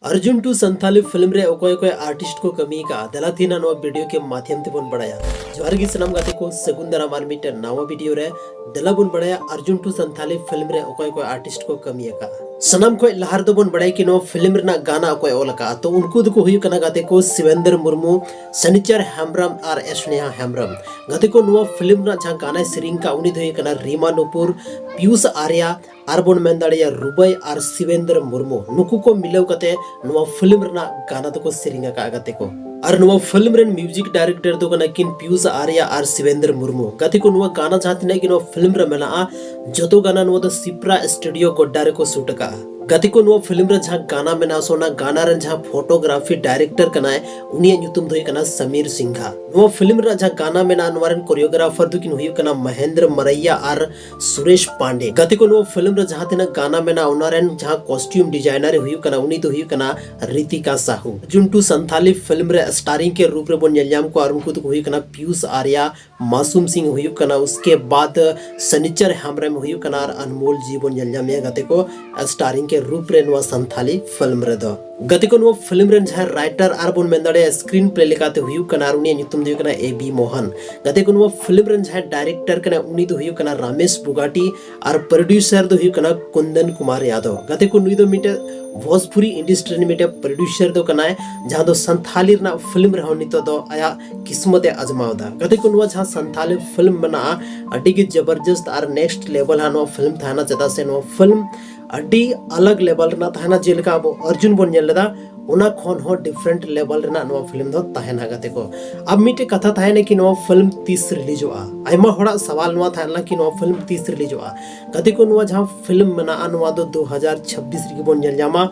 Arjun to Santhali film रे ओकोय कोय artist को कमी का दलाथीना नो वीडियो के माध्यम ते बन बड़ाया जोहार गी सनम गाते को सेगुंदरा मार मिटे नावा वीडियो रे दला बन बड़ाया अर्जुन टू संथाली फिल्म रे ओकोय कोय आर्टिस्ट को कमी का सनम को लहर दो बन बड़ाय कि नो फिल्म रे गाना ओकोय ओलका तो उनको दको हुई कना गाते को शिवेंद्र मुर्मू सनिचर हेम्ब्रम और स्नेहा हेम्ब्रम गाते को नो फिल्म रे जहां गाना सिरिंग का उनी धोई कना रीमा नुपुर पीयूष आर्या आरबन मेंदाड़िया रुबई और शिवेंद्र मुर्मू नुकु को मिलाव कते नुआ फिल्म रना गाना तो को सिरिंगा का गते को और नुआ फिल्म रेन म्यूजिक डायरेक्टर तो कना किन पीयूष आर्या और शिवेंद्र मुर्मू गते को नुआ गाना चाहते ने कि नुआ फिल्म रे मेना जतो गाना नुआ तो सिप्रा स्टूडियो गोड्डारे को शूट का गति को नुआ फिल्म रे जहां गाना में सोना गाना रे जहां फोटोग्राफी डायरेक्टर कनाय उनिया नुतुम दोई कना समीर सिंघा नुआ फिल्म रे जहां गाना में नुआरन कोरियोग्राफर दुकिन हुई कना महेंद्र मरैया और सुरेश पांडे गति को नुआ फिल्म रे जहां तिना गाना में उनारन जहां कॉस्ट्यूम डिजाइनर हुई कना उनी तो हुई कना रितिका साहू जुंटू संथाली फिल्म रे स्टारिंग के रूप रे बन यलयाम को और उनको तो हुई कना पीयूष आर्या मासूम सिंह हुई कना उसके बाद सनिचर हेम्ब्रम हुई कना और अनमोल जीवन यलयाम गति को स्टारिंग रूप रे नुआ संथाली फिल्म रे दो गति को नुआ फिल्म रे जहां राइटर आर बन मेंदाड़े स्क्रीन प्ले लेकाते हुई कना उनी नितुम दियो कना एबी मोहन गति को नुआ फिल्म रे जहां डायरेक्टर कना उनी तो हुई कना रमेश बुगाटी और प्रोड्यूसर तो हुई कना कुंदन कुमार यादव गति को नुई दो मिटे भोजपुरी इंडस्ट्री मिटे प्रोड्यूसर दो कना जहां दो संथाली ना फिल्म रे होनी तो दो आया किस्मत आजमावदा गति को नुआ जहां संथाली फिल्म बना अडी की जबरदस्त और नेक्स्ट लेवल हानो फिल्म थाना चदा से नो फिल्म अडी अलग लेवल रना थाना जेलका अब अर्जुन बन नेलदा उना खन हो डिफरेंट लेवल रना नो फिल्म दो ताहेना गते को अब मिटे कथा थाने कि नो फिल्म 30 रिलीजोआ आइमा होड़ा सवाल नो थाना कि नो फिल्म 30 रिलीजोआ गते को नो जहां फिल्म मना अनवा दो 2026 री बन नेल जामा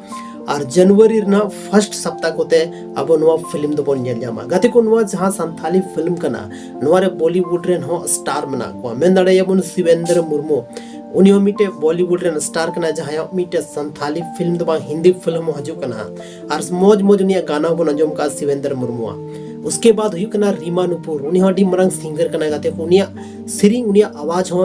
और जनवरी रना फर्स्ट सप्ताह कोते अब नो फिल्म दो बन नेल जामा गते को नो जहां संथाली फिल्म कना नो रे बॉलीवुड रेन हो स्टार मना को मेन दड़े यबन शिवेंद्र मुर्मू उनी मिटे बॉलीवुड रेन स्टार कना जहां मिटे संथाली फिल्म दबा हिंदी फिल्म हजू कना और मौज मौज उनिया गाना बन अंजम का शिवेंद्र मुर्मू उसके बाद हुई कना रीमा नुपुर उनी हडी मरंग सिंगर कना गाते उनिया सिरिंग उनिया आवाज हो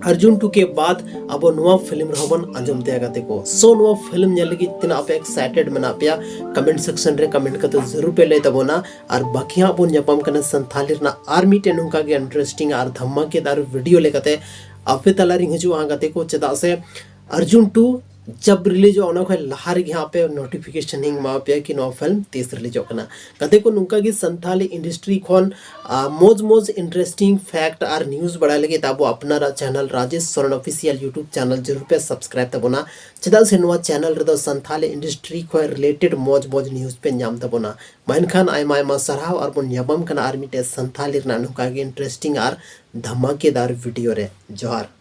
अर्जुन टू के बाद अब नुआ फिल्म रहबन अंजम ते गाते को सो नुआ फिल्म नेल लगी तना आप एक्साइटेड मना पिया कमेंट सेक्शन रे कमेंट करते जरूर पे ले तबोना और बाकिया बन जपम कना संथाली ना आर्मी टे नुका के इंटरेस्टिंग और धमाकेदार वीडियो लेकते आपे तलारिंग हजू आगाते को चदा से अर्जुन टू जब रिलीज होना खै लहार यहाँ पे नोटिफिकेशन हिंग मा पे कि नो फिल्म 30 रिलीज होना कते को नुका की संथाली इंडस्ट्री खोन मोज मोज इंटरेस्टिंग फैक्ट और न्यूज़ बड़ा लगे ताबो अपना channel Rajesh Soren official YouTube channel जरूर पे सब्सक्राइब तबोना चदा से नुआ चैनल रे दो संथाली इंडस्ट्री खो रिलेटेड मोज मोज न्यूज़ पे नाम तबोना माइन खान आयमा सराव और बन यबम कना आर्मी टे संथाली नुका की इंटरेस्टिंग और धमाकेदार वीडियो रे जोहार।